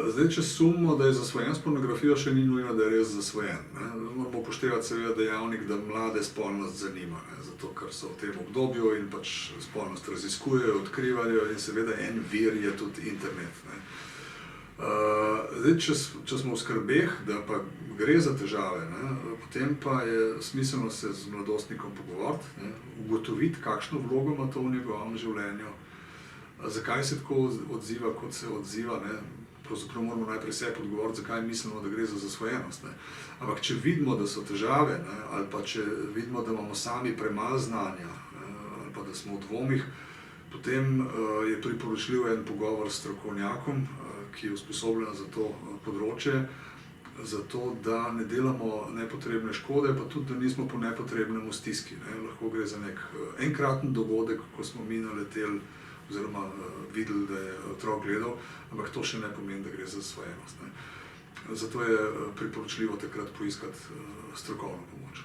Zdaj, če sumimo, da je zasvojen s pornografijo, še ni nujno, da je res zasvojen. Moramo upoštevati seveda dejavnik, da mlade spolnost zanima, zato ker so v tem obdobju in pač spolnost raziskujejo, odkrivajo in seveda en vir je tudi internet. Zdaj, če smo v skrbeh, da pa gre za težave, potem pa je smiselno se z mladostnikom pogovoriti, ugotoviti, kakšno vlogo ima to v njegovem življenju, zakaj se tako odziva, kot se odziva. Pravzaprav moramo najprej sebi odgovoriti, zakaj mislimo, da gre za zasvojenost. Ampak če vidimo, da so težave, ali pa če vidimo, da imamo sami premalo znanja, ali pa da smo v dvomih, potem je priporočljiv en pogovor s strokovnjakom, ki je usposobljen za to področje, zato da ne delamo nepotrebne škode, pa tudi, da nismo po nepotrebnem v stiski. Lahko gre za nek enkraten dogodek, ko smo mi naleteli oziroma videli, da je otrok gledal, ampak to še ne pomeni, da gre za zasvojenost. Zato je priporočljivo takrat poiskati strokovno pomoč.